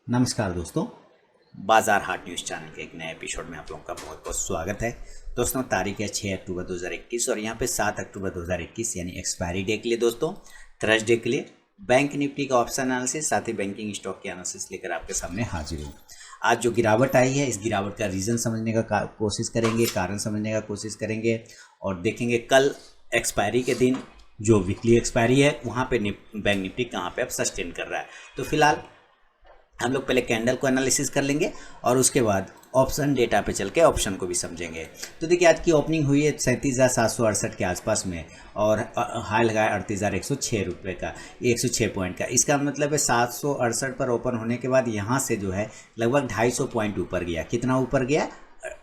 नमस्कार दोस्तों, बाजार हाट न्यूज़ चैनल के एक नए एपिसोड में आप लोगों का बहुत बहुत स्वागत है। दोस्तों तारीख है 6 अक्टूबर 2021 और यहाँ पे 7 अक्टूबर 2021 यानी एक्सपायरी डे के लिए दोस्तों थर्सडे के लिए बैंक निफ्टी का ऑप्शन एनालिसिस साथ ही बैंकिंग स्टॉक के एनालिसिस लेकर आपके सामने हाजिर हूँ। आज जो गिरावट आई है इस गिरावट का रीज़न समझने का कोशिश करेंगे, कारण समझने का कोशिश करेंगे और देखेंगे कल एक्सपायरी के दिन जो वीकली एक्सपायरी है वहाँ पे बैंक निफ्टी कहाँ पे अब सस्टेन कर रहा है। तो फिलहाल हम लोग पहले कैंडल को एनालिसिस कर लेंगे और उसके बाद ऑप्शन डेटा पे चल के ऑप्शन को भी समझेंगे। तो देखिए आज की ओपनिंग हुई है 37,768 के आसपास में और हाई लगाया 38,106 रुपये का, 106 पॉइंट का। इसका मतलब है 768 पर ओपन होने के बाद यहाँ से जो है लगभग 250 पॉइंट ऊपर गया। कितना ऊपर गया?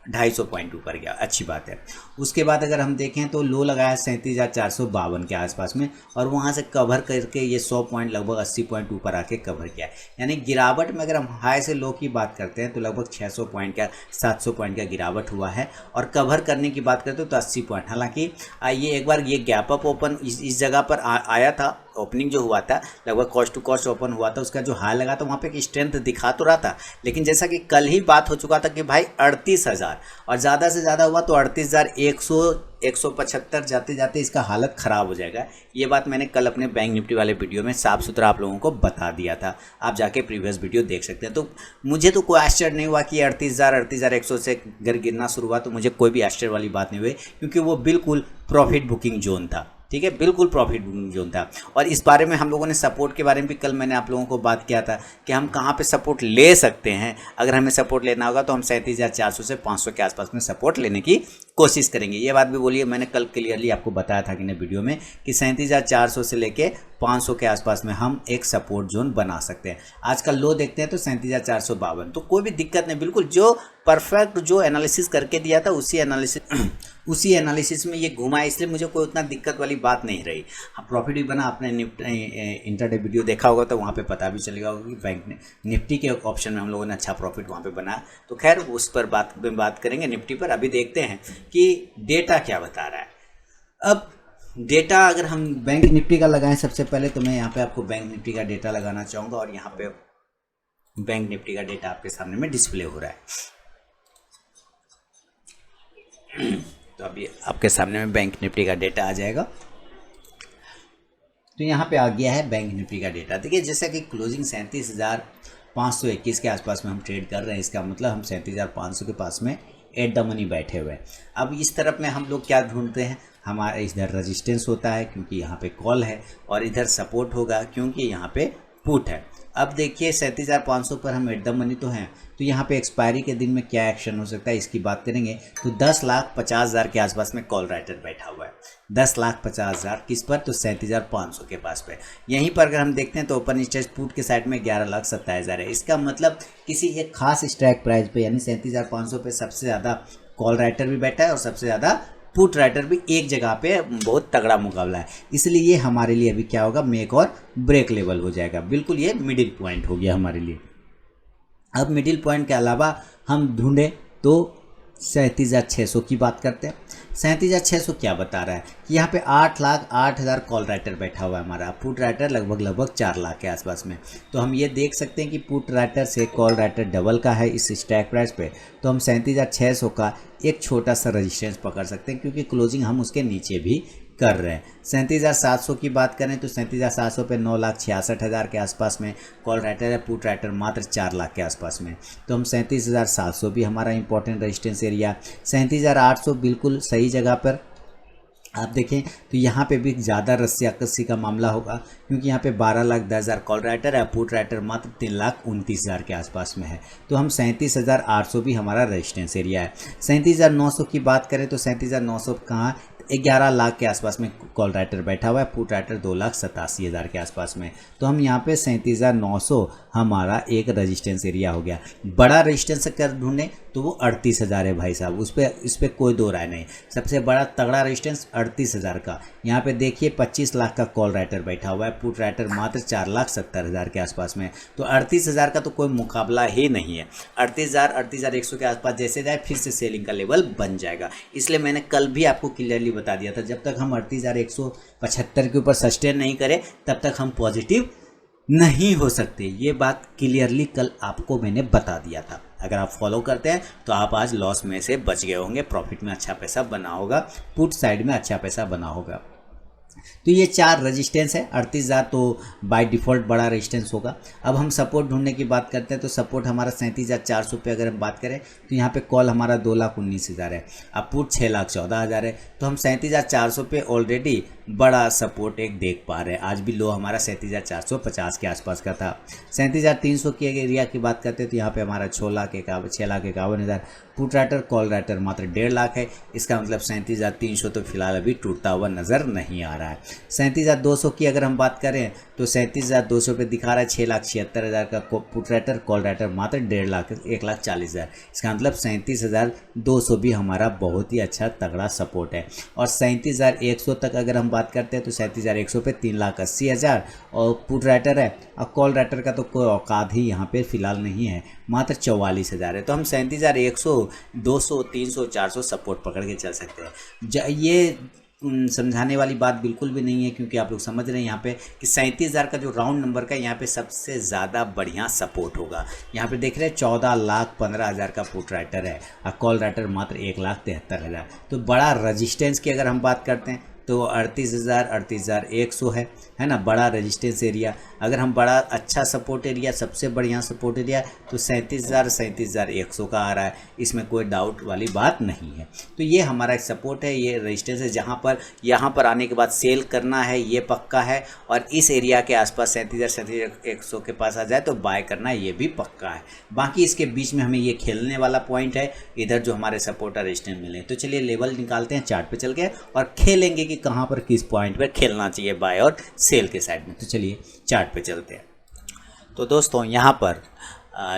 250 पॉइंट ऊपर गया, अच्छी बात है। उसके बाद अगर हम देखें तो लो लगाया 37,452 के आसपास में और वहाँ से कवर करके ये 100 पॉइंट लगभग 80 पॉइंट ऊपर आके कवर किया। यानी गिरावट में अगर हम हाई से लो की बात करते हैं तो लगभग 600 पॉइंट का 700 पॉइंट का गिरावट हुआ है और कवर करने की बात करते तो 80 पॉइंट। हालांकि ये एक बार ये गैप अप ओपन इस जगह पर आया था। ओपनिंग जो हुआ था लगभग कॉस्ट टू कॉस्ट ओपन हुआ था, उसका जो हाई लगा था वहाँ पे एक स्ट्रेंथ दिखा तो रहा था, लेकिन जैसा कि कल ही बात हो चुका था कि भाई 38,000 और ज़्यादा से ज़्यादा हुआ तो 38,100 175 जाते जाते इसका हालत ख़राब हो जाएगा। ये बात मैंने कल अपने बैंक निफ्टी वाले वीडियो में साफ सुथरा आप लोगों को बता दिया था, आप जाके प्रीवियस वीडियो देख सकते हैं। तो मुझे तो कोई आश्चर्य नहीं हुआ कि 38,100 से अगर गिरना शुरू हुआ तो मुझे कोई भी आश्चर्य वाली बात नहीं हुई, क्योंकि वो बिल्कुल प्रॉफिट बुकिंग जोन था। ठीक है, बिल्कुल प्रॉफिट बुकिंग जोन था। और इस बारे में हम लोगों ने सपोर्ट के बारे में भी कल मैंने आप लोगों को बात किया था कि हम कहाँ पे सपोर्ट ले सकते हैं। अगर हमें सपोर्ट लेना होगा तो हम 37,400 से 500 के आसपास में सपोर्ट लेने की कोशिश करेंगे। ये बात भी बोलिए, मैंने कल क्लियरली आपको बताया था कि नहीं वीडियो में कि 37,400 से लेके 500 के आसपास में हम एक सपोर्ट जोन बना सकते हैं। आज का लो देखते हैं तो 37,452, तो कोई भी दिक्कत नहीं, बिल्कुल जो परफेक्ट जो एनालिसिस करके दिया था उसी एनालिसिस में ये घुमा, इसलिए मुझे कोई उतना दिक्कत वाली बात नहीं रही। हाँ, प्रॉफिट भी बना। आपने इंटरडे वीडियो देखा होगा तो वहाँ पे पता भी चलेगा कि बैंक ने निफ्टी के ऑप्शन में हम लोगों ने अच्छा प्रॉफिट वहाँ पे बनाया। तो खैर उस पर बात करेंगे निफ्टी पर। अभी देखते हैं कि डेटा क्या बता रहा है। अब डेटा अगर हम बैंक निफ्टी का लगाएं सबसे पहले तो मैं यहाँ पे आपको बैंक निफ्टी का डेटा लगाना चाहूँगा और यहाँ पे बैंक निफ्टी का डेटा आपके सामने में डिस्प्ले हो रहा है। तो अभी आपके सामने में बैंक निफ्टी का डेटा आ जाएगा। तो यहाँ पे आ गया है बैंक निफ्टी का डेटा। देखिए जैसा कि क्लोजिंग 37,521 के आसपास में हम ट्रेड कर रहे हैं, इसका मतलब हम 37,500 के पास में एट द मनी बैठे हुए हैं। अब इस तरफ में हम लोग क्या ढूंढते हैं, हमारा इधर रेजिस्टेंस होता है क्योंकि यहाँ पे कॉल है और इधर सपोर्ट होगा क्योंकि यहाँ पे पुट है। अब देखिए 37,500 पर हम एट द मनी तो हैं, तो यहाँ पे एक्सपायरी के दिन में क्या एक्शन हो सकता है इसकी बात करेंगे। तो 10,50,000 के आसपास में कॉल राइटर बैठा हुआ है। 10,50,000 किस पर? तो 37,500 के पास पे। यहीं पर अगर हम देखते हैं तो ओपन स्टेज पुट के साइड में 11,27,000 है। इसका मतलब किसी एक खास स्ट्राइक प्राइस पे यानी 37,500 पे सबसे ज़्यादा कॉल राइटर भी बैठा है और सबसे ज़्यादा पुट राइटर भी एक जगह पे बहुत तगड़ा मुकाबला है। इसलिए ये हमारे लिए अभी क्या होगा, मेक और ब्रेक लेवल हो जाएगा। बिल्कुल ये मिडिल पॉइंट हो गया हमारे लिए। अब मिडिल पॉइंट के अलावा हम ढूंढें तो 37,600 की बात करते हैं। 37,600 क्या बता रहा है कि यहाँ पे 8,08,000 कॉल राइटर बैठा हुआ है। हमारा पुट राइटर लगभग 4 लाख के आसपास में। तो हम ये देख सकते हैं कि पुट राइटर से कॉल राइटर डबल का है इस स्ट्राइक प्राइस पे। तो हम 37,600 का एक छोटा सा रेजिस्टेंस पकड़ सकते हैं क्योंकि क्लोजिंग हम उसके नीचे भी कर रहे हैं। 37,700 की बात करें तो 37,700 पे 9,66,000 के आसपास में कॉल राइटर है, पुट राइटर मात्र 4 लाख के आसपास में। तो हम 37,700 भी हमारा इंपॉर्टेंट रेजिस्टेंस एरिया। 37,800 बिल्कुल सही जगह पर आप देखें तो यहाँ पे भी ज़्यादा रस्सी का मामला होगा क्योंकि यहाँ पे 12,10,000 कॉल राइटर है, पुट राइटर मात्र 3,29,000 के आसपास में है। तो हम 37,800 भी हमारा रेजिस्टेंस एरिया है। 37,900 की बात करें तो 37,900 कहाँ, 11 लाख के आसपास में कॉल राइटर बैठा हुआ है, पुट राइटर 2,87,000 के आसपास में। तो हम यहाँ पे 37,900 हमारा एक रेजिस्टेंस एरिया हो गया। बड़ा रेजिस्टेंस कर ढूंढें तो वो 38,000 है भाई साहब, इस पर कोई दो राय नहीं। सबसे बड़ा तगड़ा रेजिस्टेंस 38,000 का। यहाँ पे देखिए 25 लाख का कॉल राइटर बैठा हुआ है, पुट राइटर मात्र 4,70,000 के आसपास में। तो 38,000 का तो कोई मुकाबला ही नहीं है। 38,100 के आसपास जैसे जाए फिर से सेलिंग का लेवल बन जाएगा। इसलिए मैंने कल भी आपको क्लियरली बता दिया था जब तक हम 38,175 के ऊपर सस्टेन नहीं करें तब तक हम पॉजिटिव नहीं हो सकते। ये बात क्लियरली कल आपको मैंने बता दिया था। अगर आप फॉलो करते हैं तो आप आज लॉस में से बच गए होंगे, प्रॉफिट में अच्छा पैसा बना होगा, पुट साइड में अच्छा पैसा बना होगा। तो ये 4 रेजिस्टेंस है। 38,000 तो बाय डिफ़ॉल्ट बड़ा रेजिस्टेंस होगा। अब हम सपोर्ट ढूंढने की बात करते हैं तो सपोर्ट हमारा 37,400 पे अगर हम बात करें तो यहाँ पे कॉल हमारा 2,19,000 है, अब पुट 6,14,000 है। तो हम 37,400 पे ऑलरेडी बड़ा सपोर्ट एक देख पा रहे हैं। आज भी लो हमारा 37,450 के आसपास का था। 37,300 की एरिया की बात करते हैं तो यहाँ पे हमारा 6,51,000 पुट राइटर, कॉल राइटर मात्र 1.5 लाख है। इसका मतलब 37,300 तो फिलहाल अभी टूटता हुआ नज़र नहीं आ रहा है। 37,200 की अगर हम बात करें तो 37,200 पे दिखा रहा है 6,76,000 का पुट राइटर, कॉल राइटर मात्र 1.5 लाख, 1,40,000। इसका मतलब 37,200 भी हमारा बहुत ही अच्छा तगड़ा सपोर्ट है। और 37,100 तक अगर हम बात करते हैं तो 37,100 पे 3,80,000 और पुट राइटर है, और कॉल राइटर का तो कोई औकात ही यहाँ पे फिलहाल नहीं है, मात्र 44,000 है। तो हम 37,100, 200, 300, 400 सपोर्ट पकड़ के चल सकते हैं। ये समझाने वाली बात बिल्कुल भी नहीं है, क्योंकि आप लोग समझ रहे हैं यहाँ पे कि 37,000 का जो राउंड नंबर का यहाँ पे सबसे ज़्यादा बढ़िया सपोर्ट होगा। यहाँ पे देख रहे हैं 14,15,000 का पुट राइटर है और कॉल राइटर मात्र 1,73,000। तो बड़ा रजिस्टेंस की अगर हम बात करते हैं तो 38,000, 38,100 है ना, बड़ा रेजिस्टेंस एरिया। अगर हम बड़ा अच्छा सपोर्ट एरिया, सबसे बढ़िया सपोर्ट एरिया तो 37,000, 37,100 का आ रहा है, इसमें कोई डाउट वाली बात नहीं है। तो ये हमारा एक सपोर्ट है, ये रेजिस्टेंस है जहाँ पर यहाँ पर आने के बाद सेल करना है, ये पक्का है। और इस एरिया के आसपास 37,000, 37,100 के पास आ जाए तो बाय करना ये भी पक्का है। बाकी इसके बीच में हमें ये खेलने वाला पॉइंट है, इधर जो हमारे सपोर्ट और रेजिस्टेंस मिले। तो चलिए लेवल निकालते हैं चार्ट पे चल के और खेलेंगे कि कहाँ पर किस पॉइंट पर खेलना चाहिए बाय और सेल के साइड में। तो चलिए चार्ट पे चलते हैं। तो दोस्तों यहाँ पर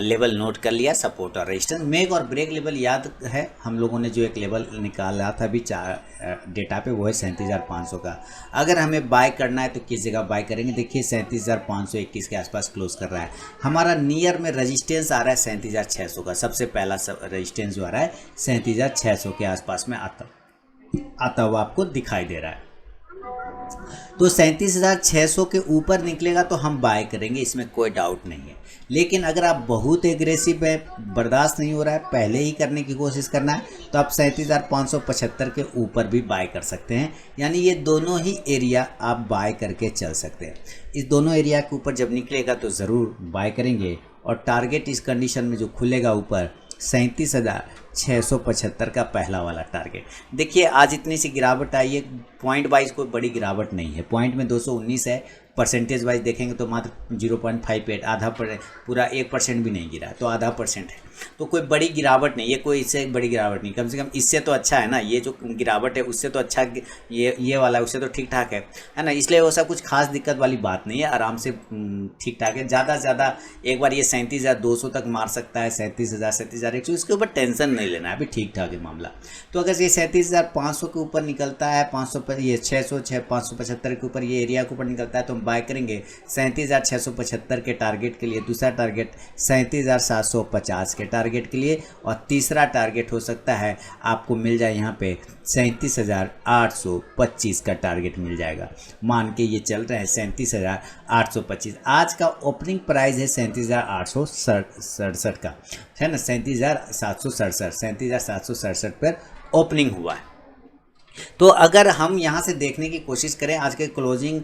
लेवल नोट कर लिया, सपोर्ट और रेजिस्टेंस। मेक और ब्रेक लेवल याद है हम लोगों ने जो एक लेवल निकाला था अभी डेटा पे, वो है 37,500 का। अगर हमें बाय करना है तो किस जगह बाय करेंगे, देखिए 37,521 के आसपास क्लोज कर रहा है। हमारा नियर में रेजिस्टेंस आ रहा है 37,600 का, सबसे पहला रेजिस्टेंस जो आ रहा है 37,600 के आसपास में आता हुआ आपको दिखाई दे रहा है। तो 37,600 के ऊपर निकलेगा तो हम बाय करेंगे, इसमें कोई डाउट नहीं है। लेकिन अगर आप बहुत एग्रेसिव है, बर्दाश्त नहीं हो रहा है, पहले ही करने की कोशिश करना है, तो आप 37,575 के ऊपर भी बाय कर सकते हैं। यानी ये दोनों ही एरिया आप बाय करके चल सकते हैं। इस दोनों एरिया के ऊपर जब निकलेगा तो ज़रूर बाय करेंगे। और टारगेट इस कंडीशन में जो खुलेगा ऊपर 37,675 का पहला वाला टारगेट। देखिए आज इतनी सी गिरावट आई है, पॉइंट वाइज कोई बड़ी गिरावट नहीं है, पॉइंट में 219 है, परसेंटेज वाइज देखेंगे तो मात्र 0.58, आधा पूरा 1% भी नहीं गिरा, तो आधा % है। तो कोई बड़ी गिरावट नहीं है, कोई इससे बड़ी गिरावट नहीं, कम से कम इससे तो अच्छा है ना। ये जो गिरावट है उससे तो अच्छा, ये वाला उससे तो ठीक ठाक है ना। इसलिए वो सब कुछ खास दिक्कत वाली बात नहीं है, आराम से ठीक ठाक है। ज़्यादा से ज़्यादा एक बार ये 37,200 तक मार सकता है, 37,000, 37,100, इसके ऊपर टेंशन नहीं लेना है, अभी ठीक ठाक है मामला। तो अगर ये 37,500 के ऊपर निकलता है, 500 पर ये 600, 575 के ऊपर ये एरिया के ऊपर निकलता है तो हम बाय करेंगे 37,675 के टारगेट के लिए। दूसरा टारगेट 37,750 के टारगेट के लिए, और तीसरा टारगेट हो सकता है आपको मिल जाए यहाँ पे 37,825 का टारगेट मिल जाएगा। मान के ये चल रहे हैं 37,825। आज का ओपनिंग प्राइस है 37,867 का, है ना, 37,767, 37,767 पर ओपनिंग हुआ है। तो अगर हम यहाँ से देखने की कोशिश करें, आज के क्लोजिंग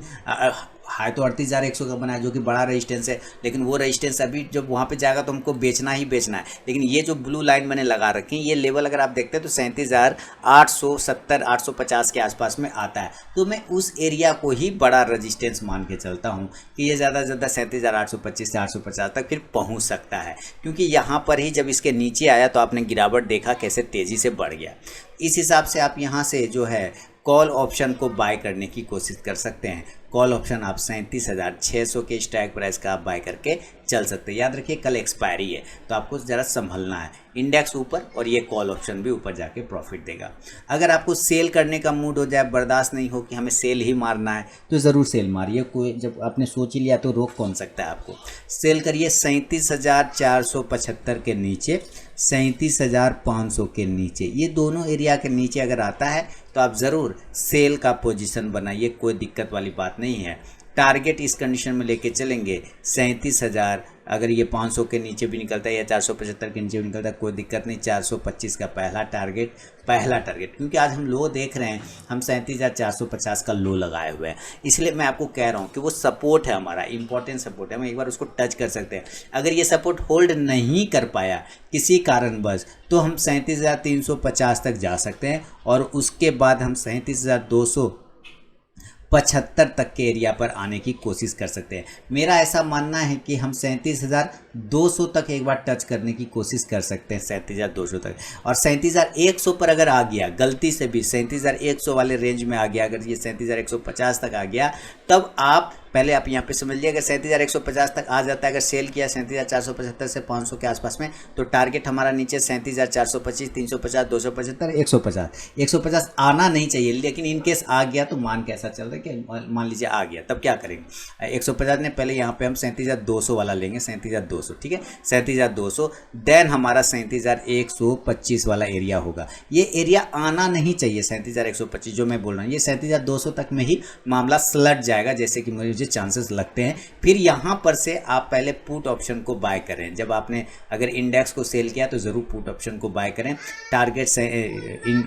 हाई तो 38,100 का बना है, जो कि बड़ा रेजिस्टेंस है, लेकिन वो रेजिस्टेंस अभी जब वहाँ पे जाएगा तो हमको बेचना ही बेचना है। लेकिन ये जो ब्लू लाइन मैंने लगा रखी है, ये लेवल अगर आप देखते हैं तो 37,870, 850 के आसपास में आता है। तो मैं उस एरिया को ही बड़ा रेजिस्टेंस मान के चलता हूँ कि ये ज़्यादा से ज़्यादा 37,825 से 850 तक फिर पहुँच सकता है, क्योंकि यहाँ पर ही जब इसके नीचे आया तो आपने गिरावट देखा कैसे तेज़ी से बढ़ गया। इस हिसाब से आप यहाँ से जो है कॉल ऑप्शन को बाय करने की कोशिश कर सकते हैं। कॉल ऑप्शन आप 37,600 के स्ट्राइक प्राइस का आप बाय करके चल सकते हैं। याद रखिए कल एक्सपायरी है तो आपको ज़रा संभलना है। इंडेक्स ऊपर और ये कॉल ऑप्शन भी ऊपर जाके प्रॉफिट देगा। अगर आपको सेल करने का मूड हो जाए, बर्दाश्त नहीं हो कि हमें सेल ही मारना है, तो ज़रूर सेल मारिए। कोई जब आपने सोच ही लिया तो रोक कौन सकता है आपको। सेल करिए 37,475 के नीचे, 37,500 के नीचे, ये दोनों एरिया के नीचे अगर आता है तो आप ज़रूर सेल का पोजीशन बनाइए, कोई दिक्कत वाली बात नहीं है। टारगेट इस कंडीशन में लेके चलेंगे 37,000। अगर ये 500 के नीचे भी निकलता है या 475 के नीचे भी निकलता है कोई दिक्कत नहीं। 425 का पहला टारगेट क्योंकि आज हम लो देख रहे हैं, हम 37,450 का लो लगाए हुए हैं, इसलिए मैं आपको कह रहा हूँ कि वो सपोर्ट है, हमारा इंपॉर्टेंट सपोर्ट है, हम एक बार उसको टच कर सकते हैं। अगर ये सपोर्ट होल्ड नहीं कर पाया किसी कारणवश तो हम 37,350 तक जा सकते हैं और उसके बाद हम 37,275 तक के एरिया पर आने की कोशिश कर सकते हैं। मेरा ऐसा मानना है कि हम 37,200 तक एक बार टच करने की कोशिश कर सकते हैं, 37,200 तक। और 37,100 पर अगर आ गया, गलती से भी 37,100 वाले रेंज में आ गया, अगर ये 37,150 तक आ गया, तब आप पहले आप यहाँ पे समझ लिया, अगर 37,150 तक आ जाता है, अगर सेल किया 37,475 से 500 के आसपास में, तो टारगेट हमारा नीचे 37,425, 350, 275, 150 150 आना नहीं चाहिए। लेकिन इन केस आ गया तो मान कैसा चल रहा है कि मान लीजिए आ गया, तब क्या करेंगे? 150 ने पहले यहाँ पे हम 37,200 वाला लेंगे, 37,200, ठीक है, 37,200, देन हमारा 37,125 वाला एरिया होगा। ये एरिया आना नहीं चाहिए 37,125 जो मैं बोल रहा हूँ, ये 37,200 तक में ही मामला सलट जाएगा, जैसे कि मुझे चांसेस लगते हैं। फिर यहाँ पर से आप पहले पुट ऑप्शन को बाय करें। जब आपने अगर इंडेक्स को सेल किया तो ज़रूर पुट ऑप्शन को बाय करें। टारगेट से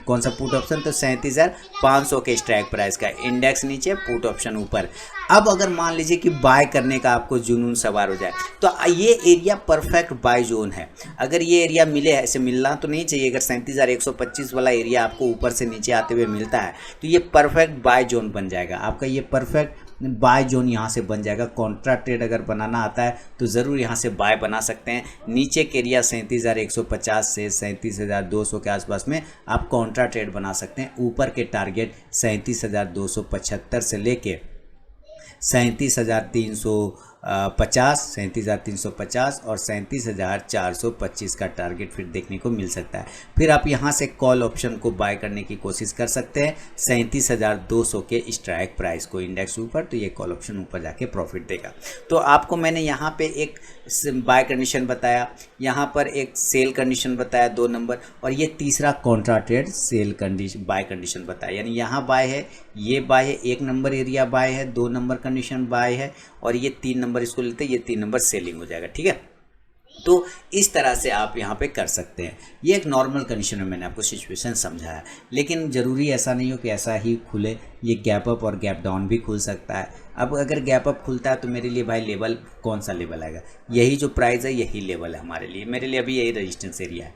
कौन सा पुट ऑप्शन? तो 37,500 के स्ट्राइक प्राइस का, इंडेक्स नीचे पुट ऑप्शन ऊपर। अब अगर मान लीजिए कि बाय करने का आपको जुनून सवार हो जाए तो ये एरिया परफेक्ट बाय जोन है। अगर ये एरिया मिले, ऐसे मिलना तो नहीं चाहिए, अगर 37,125 वाला एरिया आपको ऊपर से नीचे आते हुए मिलता है तो ये परफेक्ट बाय जोन बन जाएगा आपका, ये परफेक्ट बाय जोन यहाँ से बन जाएगा। कॉन्ट्रा ट्रेड अगर बनाना आता है तो ज़रूर यहाँ से बाय बना सकते हैं। नीचे के एरिया 37,150 से 37,200 के आसपास में आप कॉन्ट्रा ट्रेड बना सकते हैं। ऊपर के टारगेट 37,275 से लेके 37,350, 37,350 और 37,425 का टारगेट फिर देखने को मिल सकता है। फिर आप यहाँ से कॉल ऑप्शन को बाय करने की कोशिश कर सकते हैं 37,200 के स्ट्राइक प्राइस को, इंडेक्स ऊपर, तो ये कॉल ऑप्शन ऊपर जाके प्रॉफिट देगा। तो आपको मैंने यहाँ पे एक बाय कंडीशन बताया, यहाँ पर एक सेल कंडीशन बताया 2 नंबर, और ये तीसरा contra trade sell condition by condition बताया। यानी यहाँ बाय है, ये बाय है, 1 नंबर एरिया बाय है, 2 नंबर कंडीशन बाय है, और ये 3 नंबर इसको लेते हैं, ये 3 नंबर सेलिंग हो जाएगा, ठीक है। तो इस तरह से आप यहाँ पे कर सकते हैं। ये एक नॉर्मल कंडीशन में मैंने आपको सिचुएशन समझाया, लेकिन ज़रूरी ऐसा नहीं हो कि ऐसा ही खुले, ये गैप अप और गैप डाउन भी खुल सकता है। अब अगर गैप अप खुलता है तो मेरे लिए भाई लेवल कौन सा लेवल आएगा? यही जो प्राइस है यही लेवल है हमारे लिए, मेरे लिए अभी यही रेजिस्टेंस एरिया है।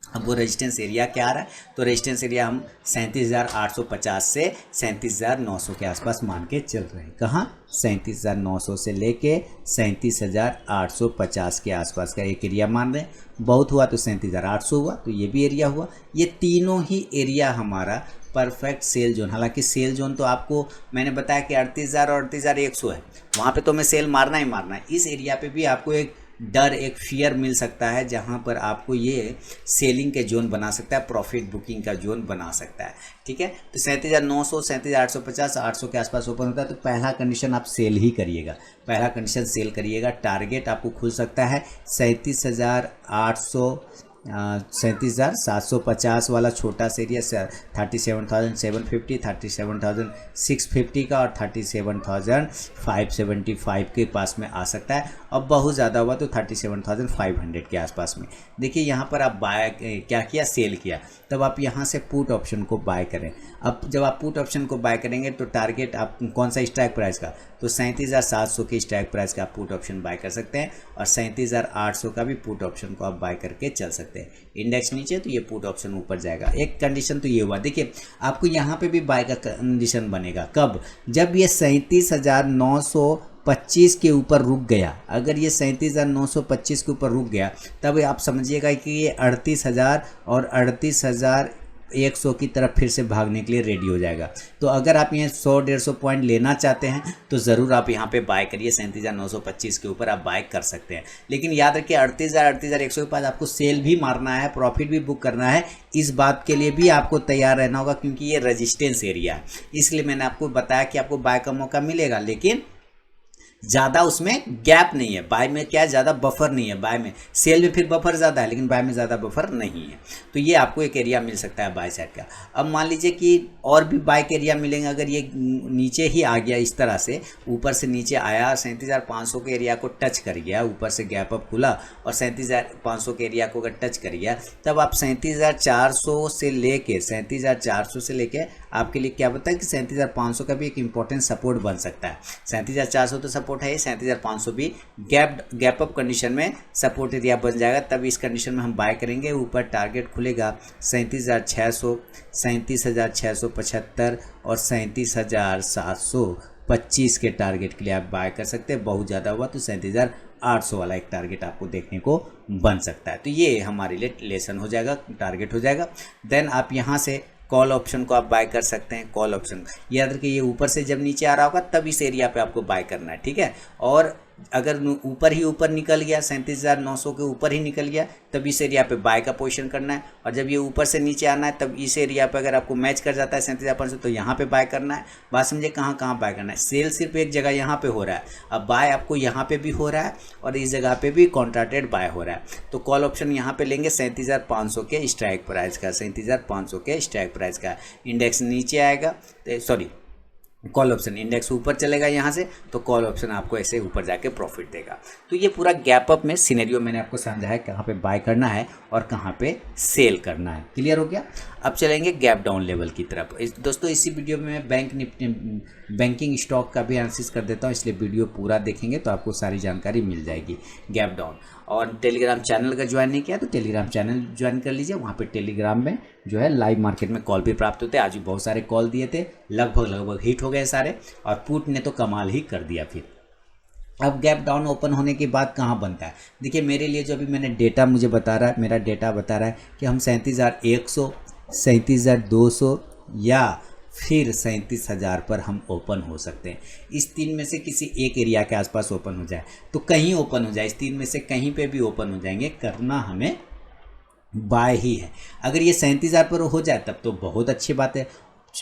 अब वो रेजिस्टेंस एरिया क्या आ रहा है? तो रेजिस्टेंस एरिया हम 37,850 से 37,900 के आसपास मान के चल रहे हैं। कहाँ? 37,900 से लेके 37,850 के आसपास का एक एरिया मान रहे हैं। बहुत हुआ तो 37,800 हुआ, तो ये भी एरिया हुआ। ये तीनों ही एरिया हमारा परफेक्ट सेल जोन। हालांकि सेल जोन तो आपको मैंने बताया कि 38,000 और 38,100 है, वहाँ पे तो हमें सेल मारना ही मारना है। इस एरिया पे भी आपको एक डर, एक फियर मिल सकता है, जहां पर आपको ये सेलिंग के जोन बना सकता है, प्रॉफिट बुकिंग का जोन बना सकता है, ठीक है। तो 37,900, 37,850, 800 के आसपास ओपन होता है, तो पहला कंडीशन आप सेल ही करिएगा, पहला कंडीशन सेल करिएगा। टारगेट आपको खुल सकता है 37,800, 37,750 वाला छोटा सा एरिया, 37,750, 37,650 का, और 37,575 के पास में आ सकता है। अब बहुत ज़्यादा हुआ तो 37,500 के आसपास में। देखिए यहाँ पर आप बाय क्या किया? सेल किया। तब आप यहाँ से पुट ऑप्शन को बाय करें। अब जब आप पुट ऑप्शन को बाय करेंगे तो टारगेट आप कौन सा स्ट्राइक प्राइस का? तो 37,700 के स्ट्राइक प्राइस का आप पुट ऑप्शन बाय कर सकते हैं, और 37,800 का भी पुट ऑप्शन को आप बाय करके चल सकते हैं। इंडेक्स नीचे तो ये पुट ऑप्शन ऊपर जाएगा। एक कंडीशन तो ये हुआ। देखिए आपको यहाँ पे भी बाय का कंडीशन बनेगा कब? जब ये 37,925 के ऊपर रुक गया। अगर ये 37,925 के ऊपर रुक गया तब आप समझिएगा कि ये 38,000 और 38,100 की तरफ फिर से भागने के लिए रेडी हो जाएगा। तो अगर आप ये 100-150 पॉइंट लेना चाहते हैं तो ज़रूर आप यहाँ पे बाय करिए। 37,925 के ऊपर आप बाय कर सकते हैं, लेकिन याद रखिए 38,000, 38,100 के पास आपको सेल भी मारना है, प्रॉफिट भी बुक करना है। इस बात के लिए भी आपको तैयार रहना होगा, क्योंकि ये रेजिस्टेंस एरिया है। इसलिए मैंने आपको बताया कि आपको बाय का मौका मिलेगा, लेकिन ज़्यादा उसमें गैप नहीं है। बाय में क्या है, ज़्यादा बफर नहीं है। बाय में, सेल में फिर बफर ज़्यादा है लेकिन बाय में ज़्यादा बफर नहीं है। तो ये आपको एक एरिया मिल सकता है बाय साइड का। अब मान लीजिए कि और भी बाय के एरिया मिलेंगे। अगर ये नीचे ही आ गया इस तरह से, ऊपर से नीचे आया, 37,500 के एरिया को टच कर गया, ऊपर से गैप अप खुला और 37,500 के एरिया को अगर टच कर गया, तब आप 37,400 से लेके 37,400 से लेके आपके लिए क्या बताया कि 37,500 का भी एक इंपॉर्टेंट सपोर्ट बन सकता है। 37,400 तो सपोर्ट है, 37,500 भी गैप अप कंडीशन में सपोर्ट एरिया बन जाएगा। तब इस कंडीशन में हम बाय करेंगे। ऊपर टारगेट खुलेगा 37,600, 37,675 और 37,725 के टारगेट के लिए आप बाय कर सकते हैं। बहुत ज़्यादा हुआ तो 37,800 वाला एक टारगेट आपको देखने को बन सकता है। तो ये हमारे लिए लेसन हो जाएगा, टारगेट हो जाएगा। देन आप यहाँ से कॉल ऑप्शन को आप बाय कर सकते हैं। कॉल ऑप्शन याद रखिए, ये ऊपर से जब नीचे आ रहा होगा तब इस एरिया पे आपको बाय करना है, ठीक है। और अगर ऊपर निकल गया, 37,900 के ऊपर ही निकल गया, तब इस एरिया पे बाय का पोजीशन करना है। और जब ये ऊपर से नीचे आना है तब इस एरिया पे अगर आपको मैच कर जाता है 37,500 तो यहाँ पे बाय करना है। बात समझे, कहाँ कहाँ बाय करना है। सेल सिर्फ एक जगह यहाँ पे हो रहा है, अब बाय आपको यहाँ पे भी हो रहा है और इस जगह पे भी कॉन्ट्रैक्टेड बाय हो रहा है। तो कॉल ऑप्शन यहाँ पे लेंगे 37,500 के स्ट्राइक प्राइस का, 37,500 के स्ट्राइक प्राइस का। इंडेक्स नीचे आएगा, सॉरी कॉल ऑप्शन, इंडेक्स ऊपर चलेगा यहाँ से, तो कॉल ऑप्शन आपको ऐसे ऊपर जाके प्रॉफिट देगा। तो ये पूरा गैप अप में सिनेरियो मैंने आपको समझाया कहाँ पे बाय करना है और कहाँ पे सेल करना है। क्लियर हो गया। अब चलेंगे गैप डाउन लेवल की तरफ। दोस्तों इसी वीडियो में मैं बैंकिंग स्टॉक का भी एनालिसिस कर देता हूँ, इसलिए वीडियो पूरा देखेंगे तो आपको सारी जानकारी मिल जाएगी गैप डाउन। और टेलीग्राम चैनल का ज्वाइन नहीं किया तो टेलीग्राम चैनल ज्वाइन कर लीजिए। वहाँ पे टेलीग्राम में जो है लाइव मार्केट में कॉल भी प्राप्त होते हैं। आज भी बहुत सारे कॉल दिए थे, लगभग हिट हो गए सारे, और पुट ने तो कमाल ही कर दिया। फिर अब गैप डाउन ओपन होने के बाद कहाँ बनता है, देखिए मेरे लिए जो अभी मैंने डेटा मुझे बता रहा है, मेरा डेटा बता रहा है कि हम 37,100, 37,200 या फिर 37,000 पर हम ओपन हो सकते हैं। इस तीन में से किसी एक एरिया के आसपास ओपन हो जाए तो कहीं ओपन हो जाए, इस तीन में से कहीं पे भी ओपन हो जाएंगे, करना हमें बाय ही है। अगर ये 37,000 पर हो जाए तब तो बहुत अच्छी बात है,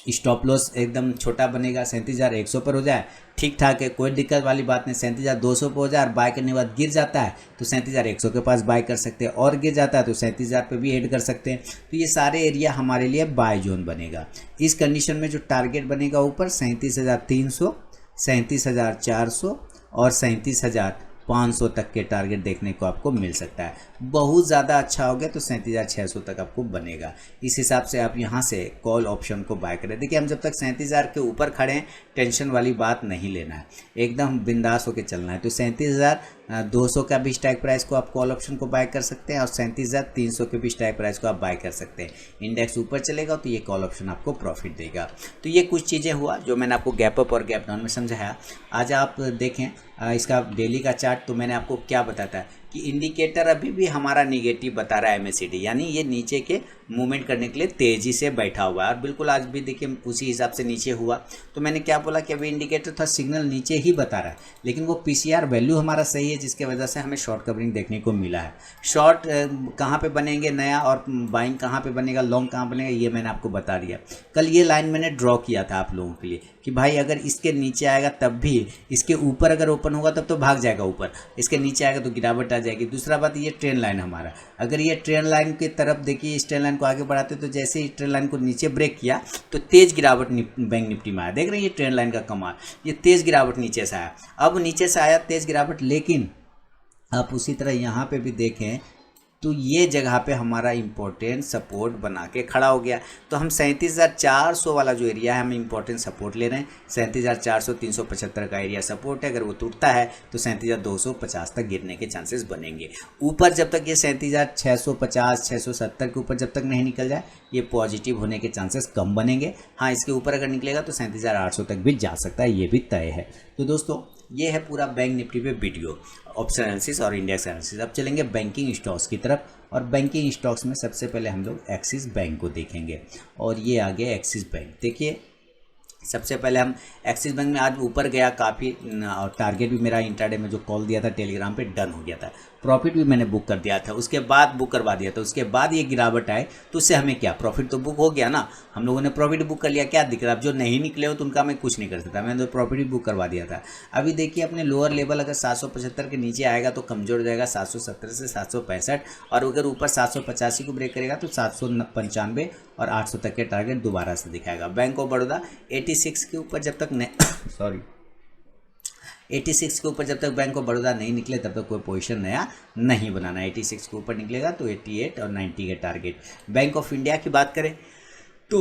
स्टॉप लॉस एकदम छोटा बनेगा। 37,100 पर हो जाए ठीक ठाक है, कोई दिक्कत वाली बात नहीं। 37,200 पर हो जाए और बाय करने के बाद गिर जाता है तो 37,100 के पास बाय कर सकते हैं, और गिर जाता है तो 37,000 पे भी ऐड कर सकते हैं। तो ये सारे एरिया हमारे लिए बाय जोन बनेगा। इस कंडीशन में जो टारगेट बनेगा ऊपर 37,300, 37,400 और 37,500 तक के टारगेट देखने को आपको मिल सकता है। बहुत ज़्यादा अच्छा हो गया तो 37,600 तक आपको बनेगा। इस हिसाब से आप यहाँ से कॉल ऑप्शन को बाय करें। देखिए हम जब तक 37,000 के ऊपर खड़े हैं टेंशन वाली बात नहीं लेना है, एकदम बिंदास होकर चलना है। तो 37,200 का भी स्ट्राइक प्राइस को आप कॉल ऑप्शन को बाय कर सकते हैं और 37,300 के भी स्ट्राइक प्राइस को आप बाय कर सकते हैं। इंडेक्स ऊपर चलेगा तो ये कॉल ऑप्शन आपको प्रॉफिट देगा। तो ये कुछ चीज़ें हुआ जो मैंने आपको गैप अप और गैप डाउन में समझाया। आज आप देखें इसका डेली का चार्ट, तो मैंने आपको क्या बताता है कि इंडिकेटर अभी भी हमारा निगेटिव बता रहा है MACD, यानी ये नीचे के मूवमेंट करने के लिए तेज़ी से बैठा हुआ है। और बिल्कुल आज भी देखिए उसी हिसाब से नीचे हुआ। तो मैंने क्या बोला कि अभी इंडिकेटर था सिग्नल नीचे ही बता रहा है, लेकिन वो PCR वैल्यू हमारा सही है जिसके वजह से हमें शॉर्ट कवरिंग देखने को मिला है। शॉर्ट कहाँ पे बनेंगे नया और बाइंग कहाँ पे बनेगा, लॉन्ग कहाँ बनेगा, ये मैंने आपको बता दिया। कल ये लाइन मैंने ड्रॉ किया था आप लोगों के लिए कि भाई अगर इसके नीचे आएगा तब भी, इसके ऊपर अगर ओपन होगा तब तो भाग जाएगा ऊपर, इसके नीचे आएगा तो गिरावट आ जाएगी। दूसरा बात ये ट्रेंड लाइन हमारा, अगर ये ट्रेंड लाइन की तरफ देखिए, इस ट्रेंड लाइन को आगे बढ़ाते तो जैसे ही ट्रेंड लाइन को नीचे ब्रेक किया तो तेज गिरावट बैंक निफ्टी में आया। देख रहे हैं ये ट्रेंड लाइन का कमाल, ये तेज गिरावट नीचे से आया। अब नीचे से आया तेज गिरावट, लेकिन आप उसी तरह यहाँ पे भी देखें तो ये जगह पे हमारा इम्पोर्टेंट सपोर्ट बना के खड़ा हो गया। तो हम 37,400 वाला जो एरिया है हम इम्पोर्टेंट सपोर्ट ले रहे हैं। 37,400 375 का एरिया सपोर्ट है, अगर वो टूटता है तो 37,250 तक गिरने के चांसेस बनेंगे। ऊपर जब तक ये 37,650 670 के ऊपर जब तक नहीं निकल जाए ये पॉजिटिव होने के चांसेस कम बनेंगे। हाँ, इसके ऊपर अगर निकलेगा तो 37,800 तक भी जा सकता है, ये भी तय है। तो दोस्तों ये है पूरा बैंक निफ्टी पे वीडियो, ऑप्शन एनालिसिस और इंडेक्स एनालिसिस। अब चलेंगे बैंकिंग स्टॉक्स की तरफ, और बैंकिंग स्टॉक्स में सबसे पहले हम लोग एक्सिस बैंक को देखेंगे। और ये आ गया एक्सिस बैंक। देखिए सबसे पहले हम एक्सिस बैंक में आज ऊपर गया काफ़ी, और टारगेट भी मेरा इंट्राडे में जो कॉल दिया था टेलीग्राम पे डन हो गया था, प्रॉफिट भी मैंने बुक कर दिया था, उसके बाद बुक करवा दिया था, उसके बाद ये गिरावट आए तो उससे हमें क्या, प्रॉफिट तो बुक हो गया ना, हम लोगों ने प्रॉफिट बुक कर लिया, क्या दिख रहा है, अब जो नहीं निकले हो तो उनका मैं कुछ नहीं कर सकता, मैंने तो प्रॉफिट भी बुक करवा दिया था। अभी देखिए अपने लोअर लेवल अगर 775 के नीचे आएगा तो कमजोर जाएगा 770 से 765, और अगर ऊपर 785 को ब्रेक करेगा तो 795 और 800 तक के टारगेट दोबारा से दिखाएगा। बैंक ऑफ बड़ौदा 86 के ऊपर जब तक सॉरी 86 के ऊपर जब तक बैंक ऑफ बड़ौदा नहीं निकले तब तक कोई पोजीशन नया नहीं बनाना। 86 के ऊपर निकलेगा तो 88 और 90 के टारगेट। बैंक ऑफ इंडिया की बात करें तो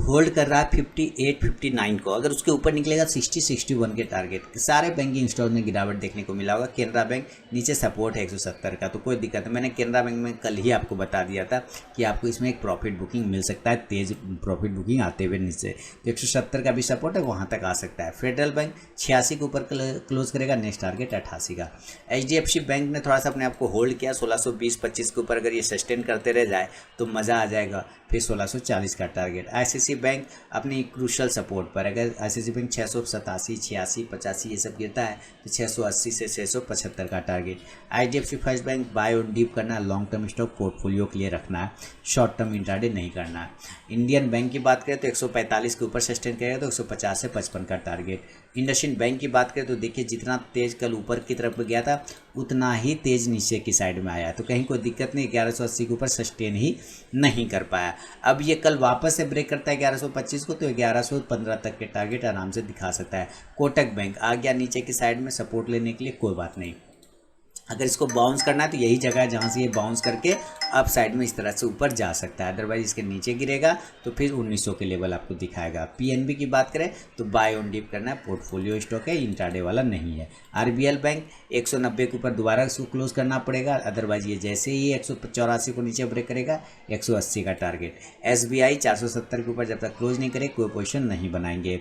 होल्ड कर रहा है 58 59 को, अगर उसके ऊपर निकलेगा 60 61 के टारगेट। सारे बैंकिंग स्टॉक में गिरावट देखने को मिला होगा। केनरा बैंक नीचे सपोर्ट है 170 का, तो कोई दिक्कत नहीं। मैंने केनरा बैंक में कल ही आपको बता दिया था कि आपको इसमें एक प्रॉफिट बुकिंग मिल सकता है, तेज प्रॉफिट बुकिंग आते हुए नीचे, तो 170 का भी सपोर्ट है, वहाँ तक आ सकता है। फेडरल बैंक 86 के ऊपर क्लोज करेगा, नेक्स्ट टारगेट 88 का। HDFC बैंक ने थोड़ा सा अपने आप को होल्ड किया 1620-25 के ऊपर, अगर ये सस्टेन करते रह जाए तो मज़ा आ जाएगा, फिर 1640 का टारगेट। ICICI बैंक अपनी क्रूशल सपोर्ट पर, अगर ICICI बैंक 687 86 85 ये सब गिरता है तो 680 से 675 का target. IDFC first bank buy on dip करना है, लॉन्ग टर्म स्टॉक पोर्टफोलियो के लिए रखना है, शॉर्ट टर्म इंट्राडे नहीं करना है। इंडियन बैंक की बात करें तो 145 के ऊपर सस्टेन करेगा तो 150 से 55 का टारगेट। इंडसइंड बैंक की बात करें तो देखिए जितना तेज कल ऊपर की तरफ गया था उतना ही तेज नीचे की साइड में आया, तो कहीं कोई दिक्कत नहीं, 1180 के ऊपर सस्टेन ही नहीं कर पाया। अब ये कल वापस से ब्रेक करता है 1125 को तो 1115 तक के टारगेट आराम से दिखा सकता है। कोटक बैंक आ गया नीचे की साइड में सपोर्ट लेने के लिए, कोई बात नहीं। अगर इसको बाउंस करना है तो यही जगह है जहाँ से ये बाउंस करके अप साइड में इस तरह से ऊपर जा सकता है, अदरवाइज इसके नीचे गिरेगा तो फिर 1900 के लेवल आपको दिखाएगा। PNB की बात करें तो बाय ऑन डिप करना है, पोर्टफोलियो स्टॉक है, इंट्राडे वाला नहीं है। RBL बैंक 190 के ऊपर दोबारा इसको क्लोज करना पड़ेगा, अदरवाइज ये जैसे ही 184 को नीचे ब्रेक करेगा 180 का टारगेट। SBI 470 के ऊपर जब तक क्लोज नहीं करे कोई पोजिशन नहीं बनाएंगे।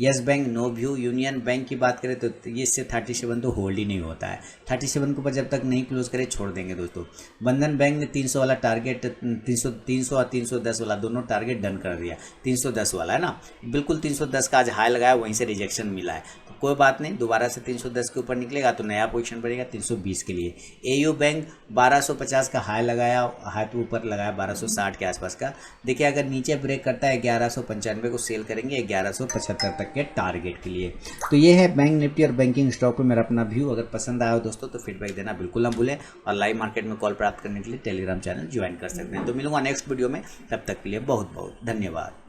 Yes Bank, no view. Union Bank की बात करें तो ये इससे 37 तो होल्ड ही नहीं होता है, 37 के ऊपर जब तक नहीं क्लोज करे छोड़ देंगे दोस्तों। बंधन बैंक ने 300 वाला टारगेट 300 और 310 वाला दोनों टारगेट डन कर दिया। 310 वाला है ना, बिल्कुल 310 का आज हाई लगाया, वहीं से रिजेक्शन मिला है, तो कोई बात नहीं, दोबारा से 310 के ऊपर निकलेगा तो नया पोजीशन बनेगा 320 के लिए। AU बैंक 1250 का हाई लगाया, हाई तो ऊपर लगाया 1260 के आसपास का। देखिए अगर नीचे ब्रेक करता है 1195 को सेल करेंगे 1175 तक के टारगेट के लिए। तो ये है बैंक निफ्टी और बैंकिंग स्टॉक पे मेरा अपना व्यू। अगर पसंद आया हो दोस्तों तो फीडबैक देना बिल्कुल ना भूलें, और लाइव मार्केट में कॉल प्राप्त करने के लिए टेलीग्राम चैनल ज्वाइन कर सकते हैं। तो मिलूंगा नेक्स्ट वीडियो में, तब तक के लिए बहुत बहुत धन्यवाद।